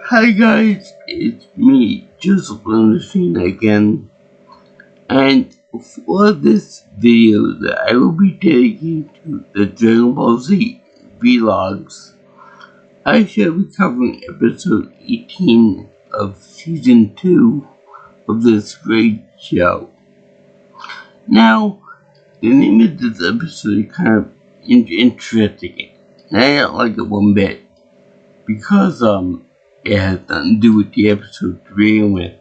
Hi guys, it's me, Joseph Bernstein again, and for this video that I will be dedicating to the Dragon Ball Z vlogs, I shall be covering episode 18 of season 2 of this great show. Now, the name of this episode is kind of interesting, and I don't like it one bit, because it has nothing to do with the episode to begin with.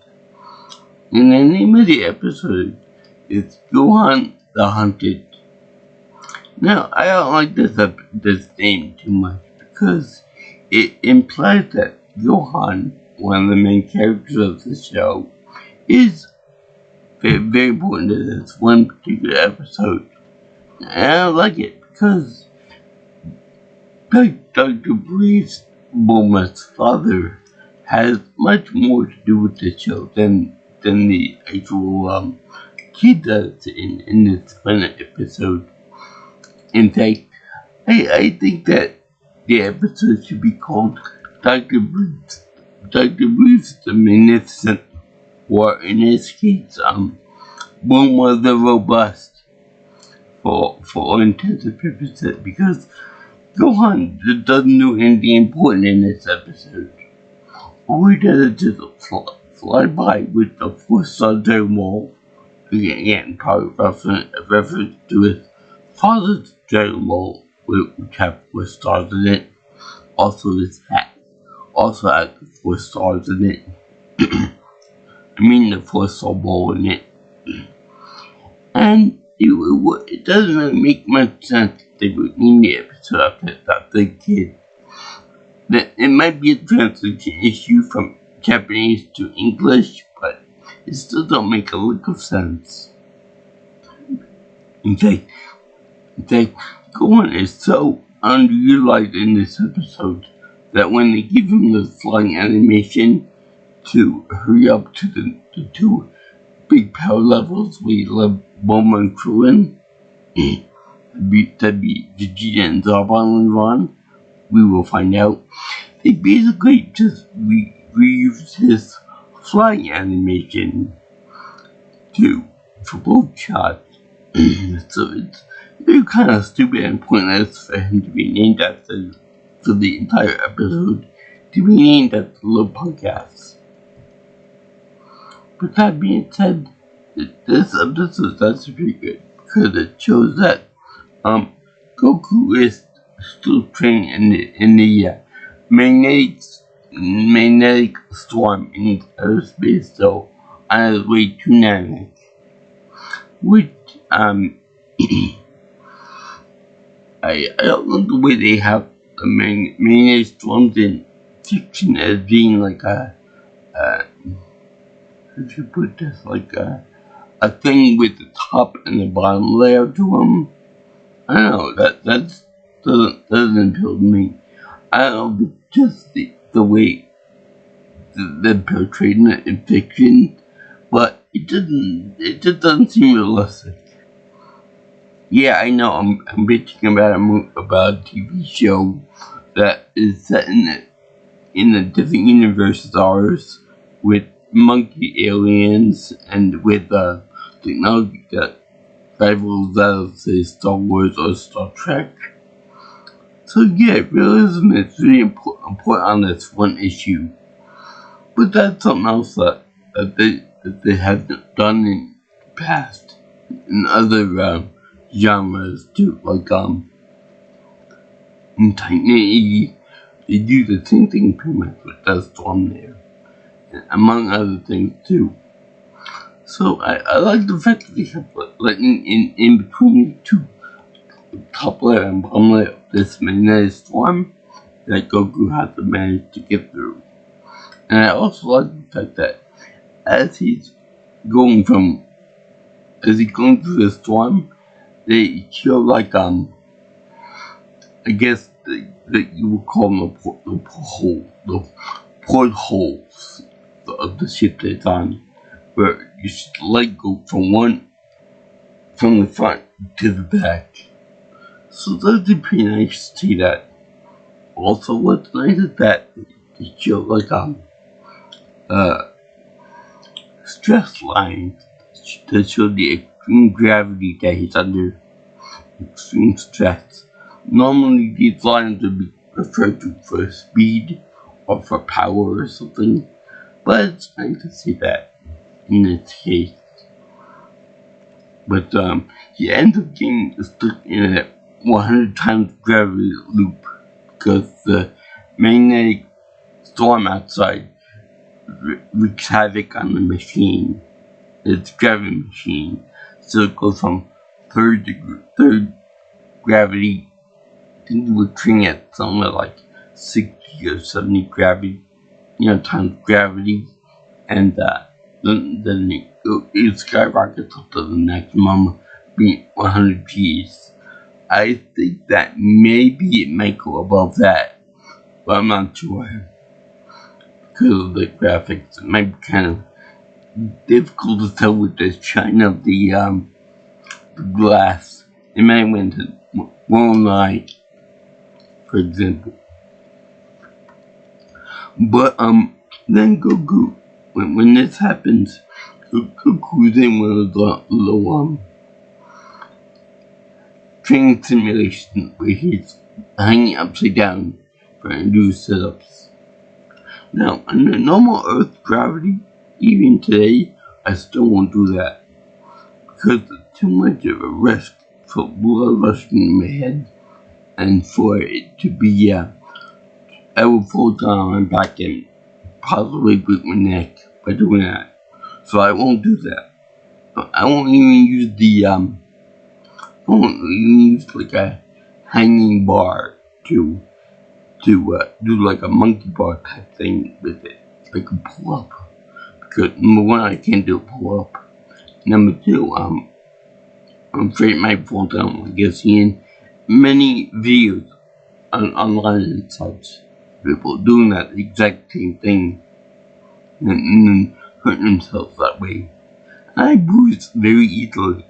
And the name of the episode is Gohan the Hunted. Now, I don't like this name too much because it implies that Gohan, one of the main characters of the show, is very, very important to this one particular episode. And I don't like it because Dr. Breeze Bulma's father has much more to do with the show than the actual kid does in this one episode. In fact, I think that the episode should be called Dr. Breeze the Magnificent, or in this case, Bulma the Robust, for all intents and purposes, because Gohan doesn't do anything important in this episode. All he does is just fly by with the 4-star Dragon Ball. Again, probably reference to his father's Dragon Ball, which had 4 stars in it. Also, his hat also had 4 stars in it. I mean, the 4-star ball in it. And it doesn't really make much sense they would name the episode after the kid. That it might be a translation issue from Japanese to English, but it still don't make a lick of sense. In fact, Gohan is so underutilized in this episode that when they give him the flying animation to hurry up to the 2 big power levels we love Bulma and Krillin, that'd be Vegeta and Zarbon and Ron, we will find out. They basically just reused his flying animation for both shots. So it's kind of stupid and pointless for him to be named after, for the entire episode to be named after the little podcast. But that being said, this episode is actually pretty good because it shows that Goku is still training in the magnetic storm in outer space, so on his way to Namek. Which I don't like the way they have the magnetic storms in fiction as being like how should you put this, like a thing with the top and the bottom layer to them. I don't know, that doesn't appeal to me. I don't know, just the way they're portraying it in fiction, but it just doesn't seem realistic. Yeah, I know I'm bitching about a TV show that is set in a different universe as ours, with monkey aliens and with technology that rivals that of, say, Star Wars or Star Trek. So yeah, realism is really important on this one issue. But that's something else that they have done in the past in other genres too, like in Titan, they do the same thing pretty much with that storm there, among other things too. So I like the fact that they have like in between the 2 top layer and bottom layer of this magnetic storm that Goku has to manage to get through. And I also like the fact that as he's going through the storm, they show like I guess that you would call them the portholes of the ship that's on, where you should let go from the front to the back. So that'd be pretty nice to see that. Also, what's nice is that it showed like stress lines that show the extreme gravity that he's under extreme stress. Normally these lines would be referred to for speed or for power or something, but it's nice to see that in this case. But he ends up getting stuck in a 100 times gravity loop because the magnetic storm outside wreaks havoc on the machine. It's gravity machine, so it goes from third gravity into a train at somewhere like 60 or 70 gravity, times gravity, and then it skyrockets up to the maximum, being 100 Gs. I think that maybe it might go above that, but I'm not sure because of the graphics. It might be kind of difficult to tell with the shine of the glass. It might went to 109, for example. But then Goku, when this happens, Goku's in one of the little training simulations where he's hanging upside down trying to do sit-ups. Now, under normal Earth gravity, even today, I still won't do that because it's too much of a risk for blood rushing in my head and for it to be, I will fall down on my back and possibly break my neck by doing that. So I won't do that. I won't even use like a hanging bar to do like a monkey bar type thing with it, like a pull up. Because number one, I can't do a pull up. Number two, I'm afraid it might fall down. Like I've seen many videos online and such, people doing that exact same thing and then hurting themselves that way. I bruise very easily.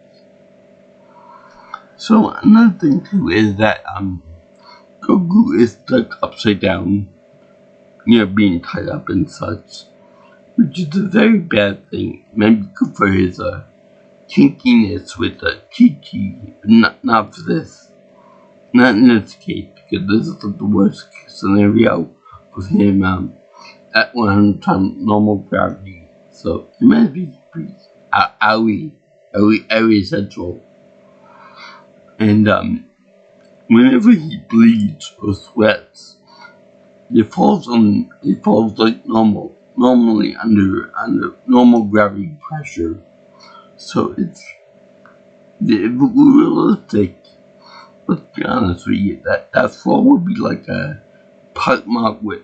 So another thing too is that Goku is stuck upside down, being tied up and such, which is a very bad thing. Maybe good for his kinkiness with the Chi-Chi, not for this. Not in this case, because this is the worst scenario with him at 100 times normal gravity. So it might be pretty owie central. And whenever he bleeds or sweats, it falls like normally under normal gravity pressure. So it's realistic. Let's be honest with you, that fall would be like a park mark with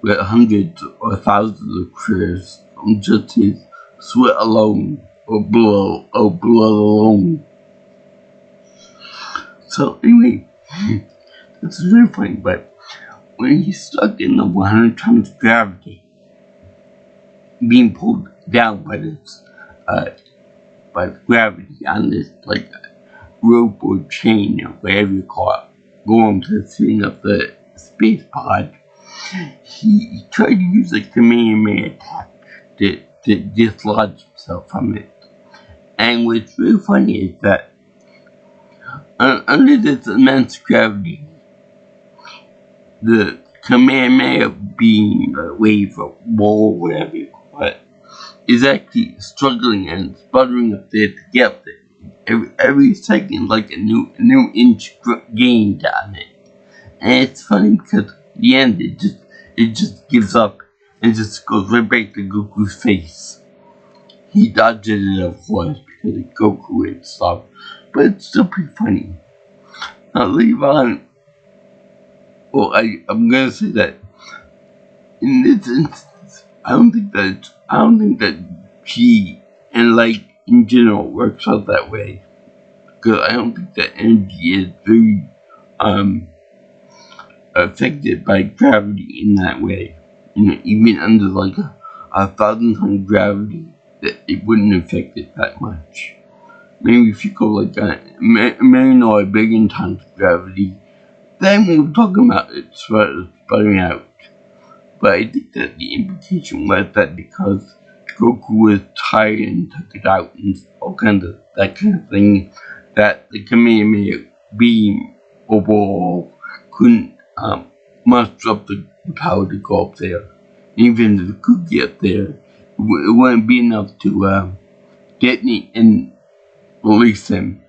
hundreds or thousands of cars from just his sweat alone or blood alone. So anyway, that's very funny, but when he's stuck in the 100 times gravity, being pulled down by this by gravity on this like rope or chain or whatever you call it, going to the ceiling of the space pod, he tried to use a Kamehameha attack to dislodge himself from it. And what's really funny is that under this immense gravity, the Kamehameha being a wave or wall, whatever you call it, is actually struggling and sputtering up there to get up there. Every second, like a new inch gained on it. And it's funny because at the end, it just gives up and just goes right back to Goku's face. He dodged it, of course, because of Goku and stuff, but it's still pretty funny. Now, later on, well, I'm gonna say that in this instance, I don't think that Chi and light in general works out that way. Because I don't think that energy is very affected by gravity in that way. Even under like a 1,000 times gravity, that it wouldn't affect it that much. Maybe if you go like a million or a billion times gravity, then we're talking about it sputtering out. But I think that the implication was that because Goku was tired and took it out and all kinds of that kind of thing, that the Kamehameha beam overall couldn't muster up the power to go up there. Even if it could get there, it wouldn't be enough to detonate and release him.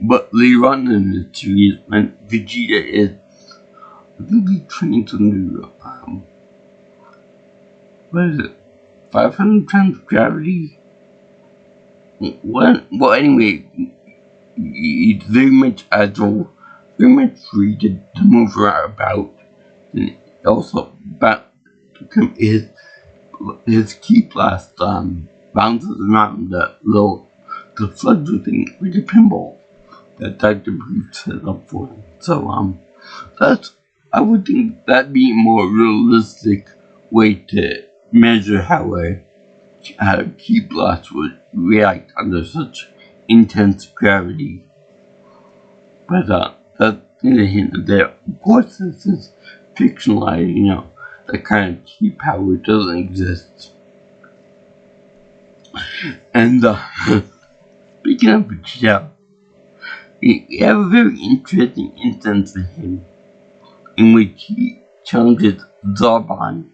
But later on in the series, when Vegeta is, I think he trains under, what is it, 500 times gravity? What? Well, anyway, he's very much agile, very much free to move around about, and also his key blast bounces around the flutter thing with the pinball that Dr. Brief set up for him. So I would think that'd be a more realistic way to measure how a key blast would react under such intense gravity. But that's neither here nor there. Of course, this is fictionalized, that kind of key power doesn't exist. And speaking of Vegeta, we have a very interesting instance of him in which he challenges Zarbon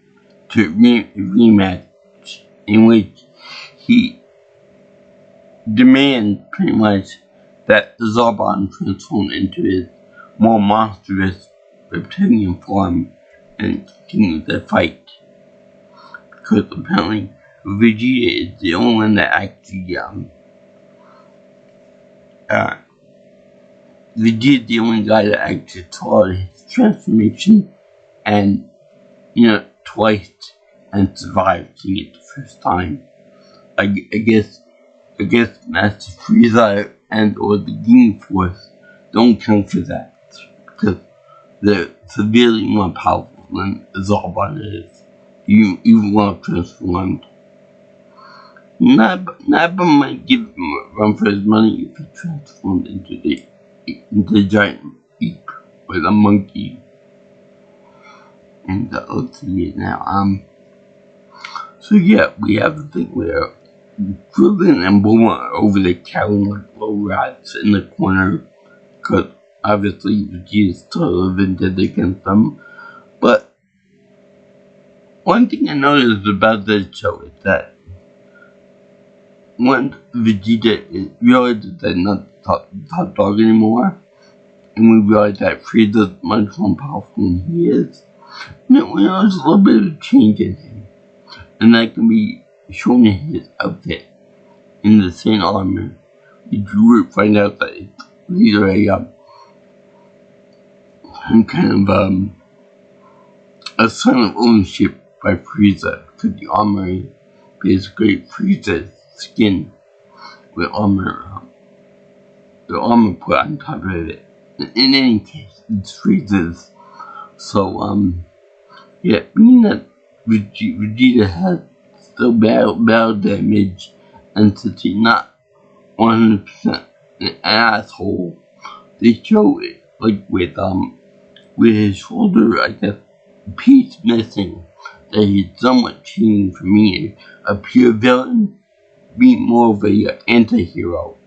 to a rematch, in which he demands pretty much that Zarbon transform into his more monstrous reptilian form and continue the fight. Because apparently Vegeta is the only one that actually Vegeta is the only guy that actually saw his transformation and twice and survived seeing it the first time. I guess Master Frieza and or the Ginyu Force don't count for that because they're severely more powerful than Zarbon is. Even while transformed. Nappa might give him a run for his money if he transformed into the giant ape with a monkey. And let's see it now. So yeah, we have the thing where Krillin and Bulma are over there carrying like low rats in the corner, because obviously Vegeta's still a vendetta against them. But one thing I noticed about this show is that once Vegeta realizes that not the top dog anymore, and we realize that Frieza's much more powerful than he is, there's a little bit of change in him. And that can be shown in his outfit, in the same armor. You find out that it's either a sign of ownership by Frieza, because the armor is basically Frieza's skin with armor put on top of it. In any case, it's Frieza's. So, yeah, being that Vegeta has still battle damage, and since he's not 100% an asshole, they show it, like with his shoulder, I guess, piece missing, that he's somewhat changed from being a pure villain, being more of a anti-hero.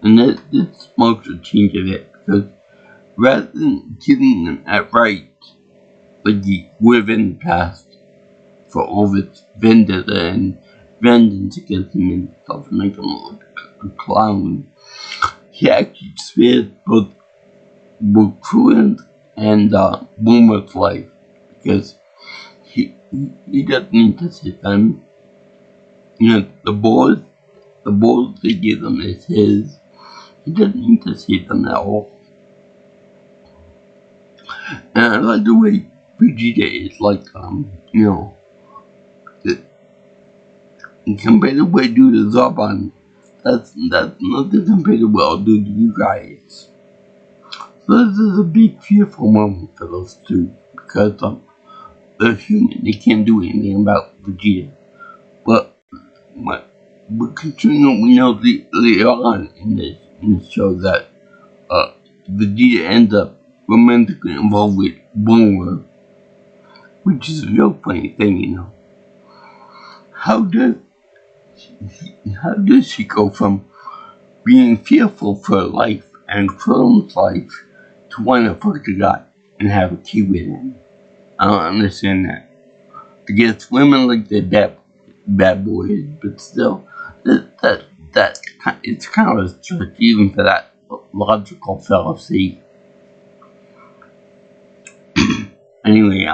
And this marks a change of it, because rather than killing them outright, like he would have in the past, for all of its vendetta and vengeance against him and stuff, and make him look like a clown, he actually spared both Krillin and Bulma's life, because he doesn't need to save them. The balls they give them is his. He doesn't need to save them at all. And I like the way Vegeta is like, compared to what I do to Zarbon, that's nothing compared to what I'll do to you guys. So this is a big fearful moment for those two, because they're human, they can't do anything about Vegeta. But considering what we know later on in this show, that Vegeta ends up romantically involved with Bulma, which is a real funny thing, you know. How does she go from being fearful for her life and Chrome's life to want to fuck the guy and have a kid with him? I don't understand that. I guess women like the bad boys, but still, it's kind of a stretch even for that logical fallacy. Anyway,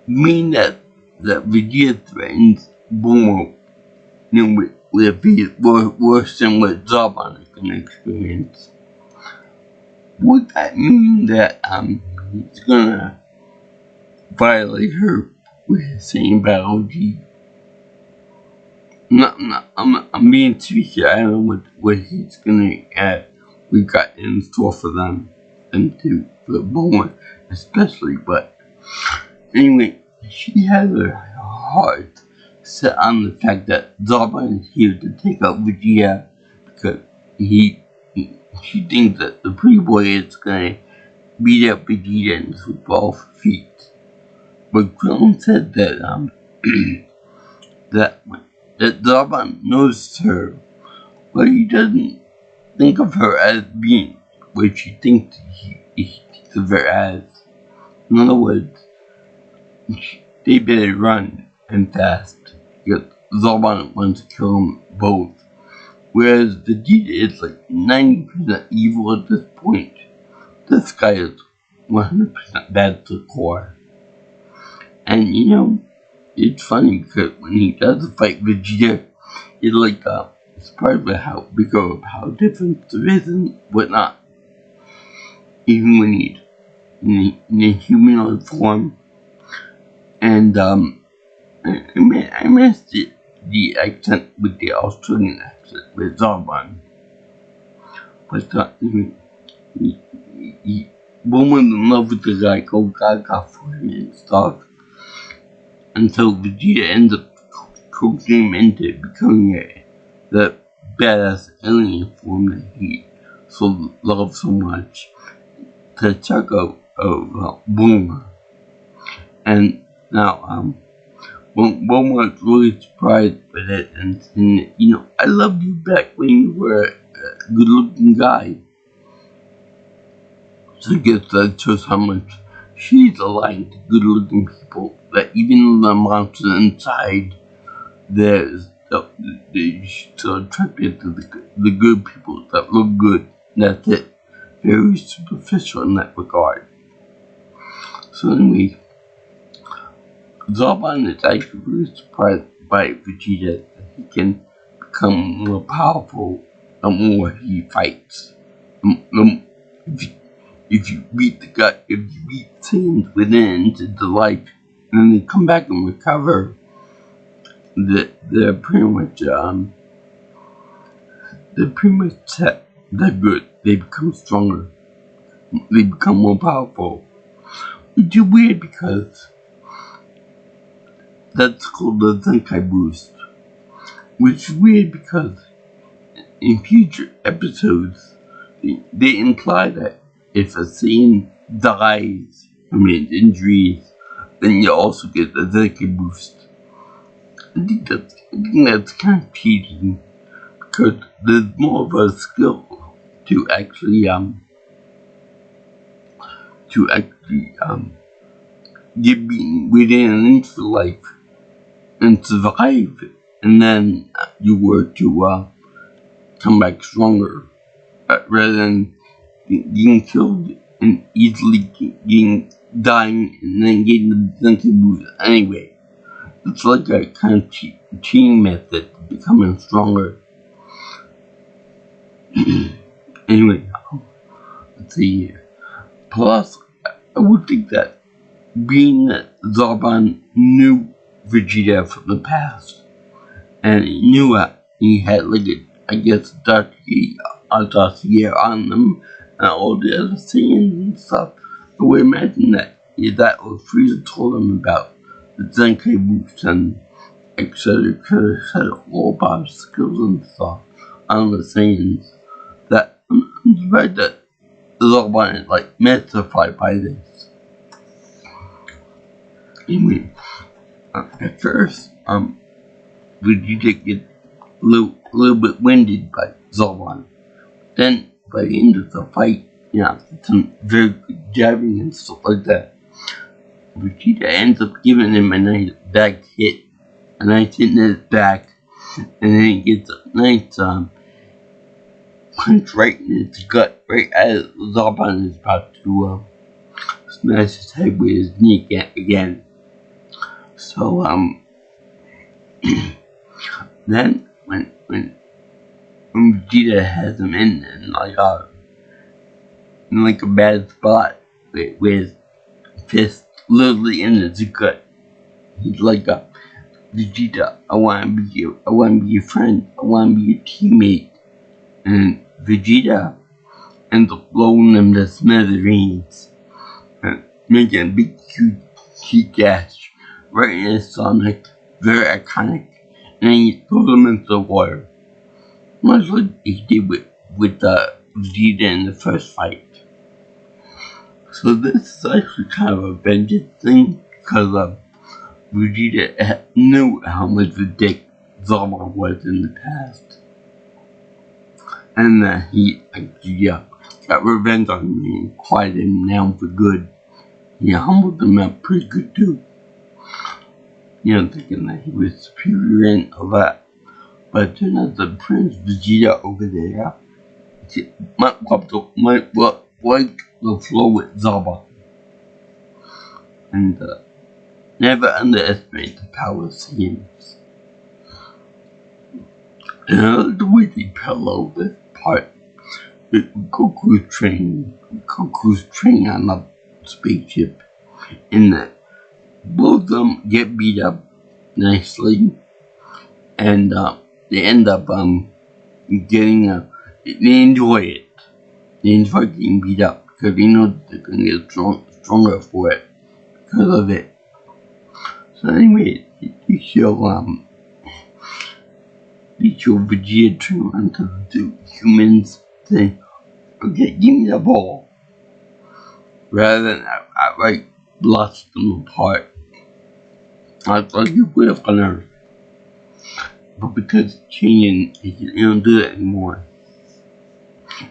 mean that Vegeta threatens Bulma, you know, with worse than what Zarbon is gonna experience. Would that mean that he's gonna violate her with the same biology? I'm being too here. I don't know what he's gonna add. We got in store for them for Bulma especially, but anyway, she has her heart set on the fact that Zarbon is here to take out Vegeta because she thinks that the pretty boy is gonna beat up Vegeta in his football feet. But Krillin said that that Zarbon knows her, but he doesn't think of her as being what she thinks he thinks of her as. In other words, they better run and fast because Zarbon wants to kill them both. Whereas Vegeta is like 90% evil at this point. This guy is 100% bad to the core. And you know, it's funny because when he does fight Vegeta, it's like it's part of how different there is and whatnot. Even when he's in a humanoid form. And I missed the accent with the Australian accent with Zarbon. But Bulma's in love with the guy called Gaga for him and stuff. Until Vegeta ends up coaxing him into becoming the badass alien form that he loves so much. To check out of Bulma. And now, Bulma's really surprised by that and saying, you know, I loved you back when you were a good looking guy. So I guess that shows how much she's aligned to good looking people, that even the monsters inside, they're still attracted to the good people that look good. That's it. Very superficial in that regard. So anyway, Zarbon is actually really surprised by Vegeta that he can become more powerful the more he fights. If you beat things within to life, and then they come back and recover, they're pretty much set. They're good. They become stronger. They become more powerful. Which is weird because that's called the Zenkai boost. Which is weird because in future episodes, they imply that if a scene dies from injuries, then you also get the Zenkai boost. I think that's kind of cheating because there's more of a skill to actually get beaten within an inch of life and survive, and then you were to come back stronger rather than getting killed and easily dying and then getting the Zenkai boost anyway. It's like a kind of cheating method to becoming stronger. Anyway, let's see here. Plus, I would think that being that Zarbon knew Vegeta from the past, and he knew that he had like a dossier on them and all the other scenes and stuff, I would imagine that what Frieza told him about the Zenkai boost and etc. all about skills and stuff on the scenes. That I'm surprised that Zarbon is like mystified by this. Anyway, at first, Vegeta gets a little bit winded by Zarbon. Then, by the end of the fight, some very good jabbing and stuff like that, Vegeta ends up giving him a nice back hit, a nice hit in his back, and then he gets a nice punch right in his gut, right as Zarbon is about to smash his head with his knee again. So then when Vegeta has him in like a bad spot with his fist literally in his gut, he's like, Vegeta, I wanna be your friend, I wanna be your teammate. And Vegeta ends up blowing him to smithereens and making a big huge heat gash right in his stomach, very iconic, and then he throws him into the water. Much like he did with Vegeta in the first fight. So this is actually kind of a vengeance thing, because Vegeta knew how much of a dick Zarbon was in the past. And he actually got revenge on him and quieted him down for good. He humbled him up pretty good too. Thinking that he was superior and all that. But it turned out that Prince Vegeta over there might wipe the floor with Zarbon. And never underestimate the power of Saiyans. And I like the way they parallel this part with Goku's training on the spaceship, in that both of them get beat up nicely, and they end up getting they enjoy it. They enjoy getting beat up because they know that they're gonna get stronger for it because of it. So anyway, they show Vegeta turn around to the humans, say, okay, give me the ball, rather than outright blast them apart. Like you would have on Earth. But because changing, he don't do that anymore.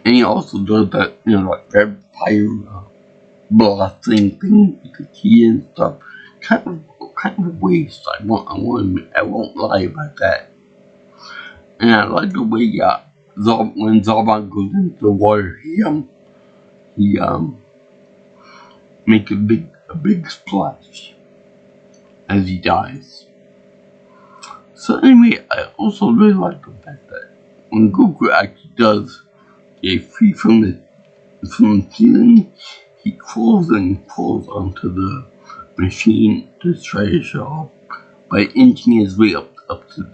And he also does that, like red fire blasting thing you could key and stuff. Kind of a waste. I won't lie about that. And I like the way when Zarbon goes into the water, he make a big splash as he dies. So anyway, I also really like the fact that when Goku actually does get free from the ceiling, he crawls onto the machine to try to show off by inching his way up to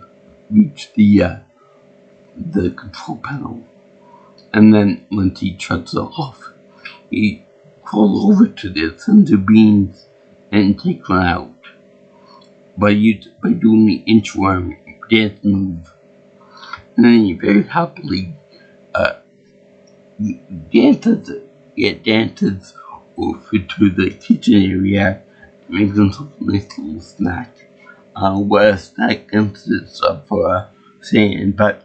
reach the control panel. And then once he shuts it off, he crawls over to the center beams and takes one out by doing the inchworm dance move. And then he very happily dances over to the kitchen area and makes himself a nice little snack. Where a snack consists of saying, but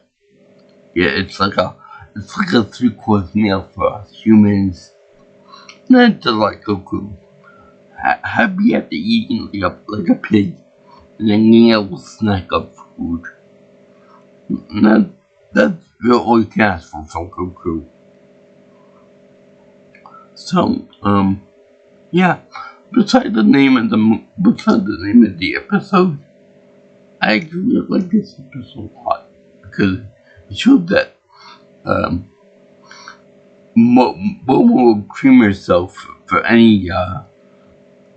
yeah, it's like a 3-course meal for us humans. Not just like Goku. Happy after eating like a pig, and then getting a little snack of food. That's all you can ask for from Goku. So, yeah. Besides the name of the episode, I actually really like this episode a lot because it showed that Momo will cream herself for any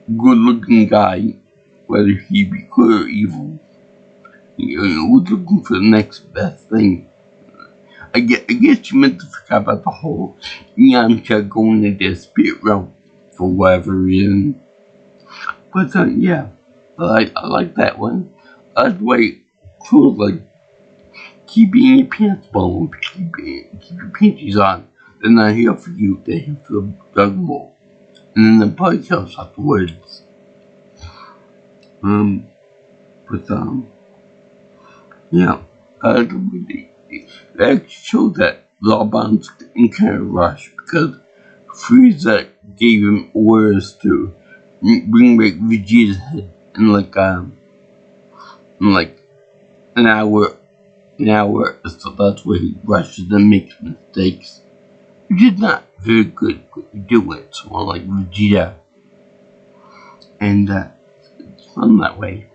good-looking guy, whether he be good or evil. Who's looking for the next best thing. I guess you meant to forget about the whole Yamcha going into the spirit realm for whatever reason. But yeah, I like that one. I like the way cool, like keep your pants on, keep your panties on. they're not here for you, they're here for the Dragon Ball. And then the podcast afterwards. Yeah, it actually showed that Zarbon's in kind of rush because Frieza gave him orders to bring back Vegeta's head in like an hour, so that's why he rushes and makes mistakes. Which is not very good at doing it, so like Vegeta. And it's fun that way.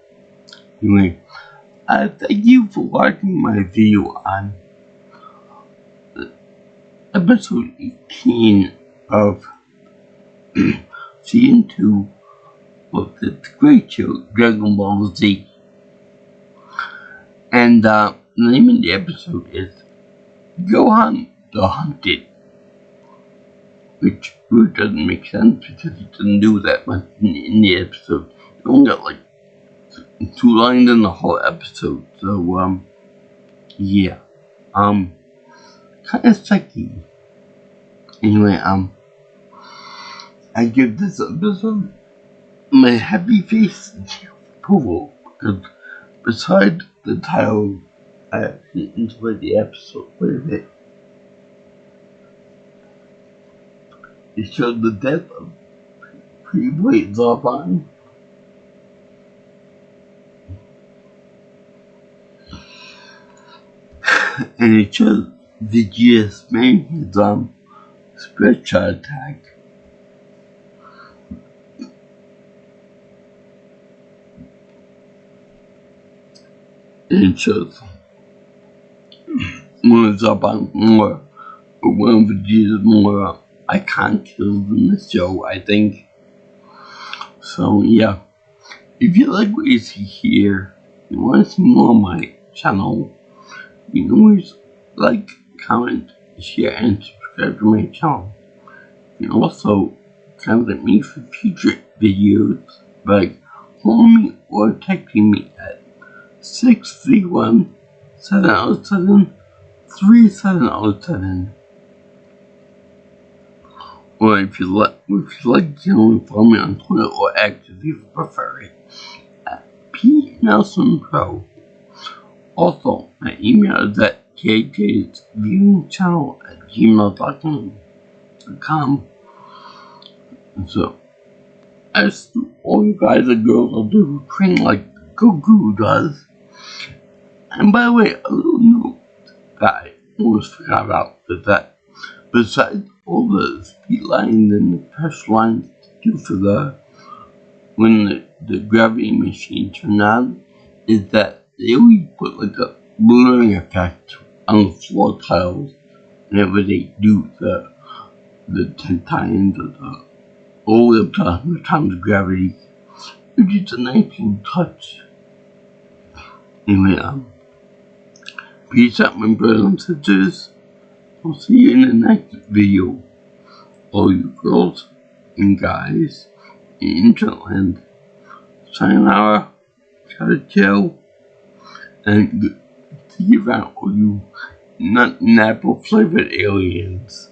Anyway, thank you for watching my video on episode 18 of season 2 of the great show Dragon Ball Z. And the name of the episode is Gohan the Hunted. Which really doesn't make sense because he doesn't do that much in the episode. He only got like 2 lines in the whole episode. So, yeah. Kind of sucky. Anyway, I give this episode my happy face approval because besides the title, I actually enjoyed the episode quite a bit. It showed the death of Pre-Boy Zarbon. And it showed Vegeta's main his spiritual attack. And it shows one of Zarbon's more, or one of Vegeta's more iconic kills in the show, I think. So yeah, if you like what you see here, you want to see more on my channel, you can always like, comment, share, and subscribe to my channel. You can also contact me for future videos by calling me or texting me at 631-707-3707. Or if you like, you can follow me on Twitter or X if you prefer it, at PNelsonPro. Also, my email is at jjsviewingchannel@gmail.com. So, as to all you guys and girls out there who train like Goku does. And by the way, a little note that I almost forgot about is that besides all the speed lines and the pressure lines to do for when the gravity machine turned on, is that they always put like a blurring effect on the floor tiles whenever they do the 10 times or all the times gravity, which is a nice little touch. Anyway, peace out, my brothers and sisters. I'll see you in the next video. All you girls and guys in Interland. Sayonara, ciao, and see you around all you nut and apple flavored aliens.